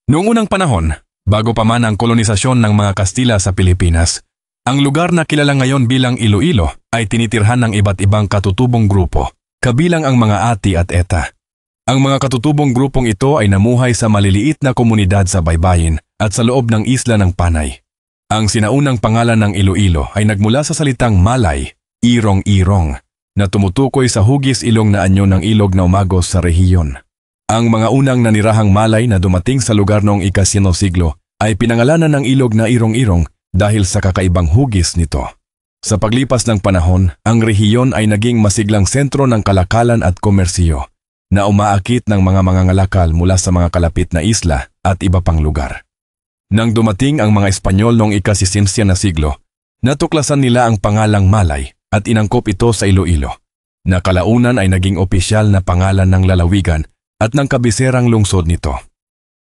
Noong unang panahon, bago pa man ang kolonisasyon ng mga Kastila sa Pilipinas, ang lugar na kilala ngayon bilang Iloilo ay tinitirhan ng iba't ibang katutubong grupo, kabilang ang mga Ati at Eta. Ang mga katutubong grupong ito ay namuhay sa maliliit na komunidad sa baybayin at sa loob ng isla ng Panay. Ang sinaunang pangalan ng Iloilo ay nagmula sa salitang Malay, irong-irong, na tumutukoy sa hugis ilong na anyo ng ilog na umagos sa rehiyon. Ang mga unang nanirahang Malay na dumating sa lugar noong ika-9 siglo ay pinangalanan ng ilog na irong-irong dahil sa kakaibang hugis nito. Sa paglipas ng panahon, ang rehiyon ay naging masiglang sentro ng kalakalan at komersiyo na umaakit ng mga mangangalakal mula sa mga kalapit na isla at iba pang lugar. Nang dumating ang mga Espanyol noong ika-19 na siglo, natuklasan nila ang pangalang Malay at inangkop ito sa Iloilo, na kalaunan ay naging opisyal na pangalan ng lalawigan at ng kabiserang lungsod nito.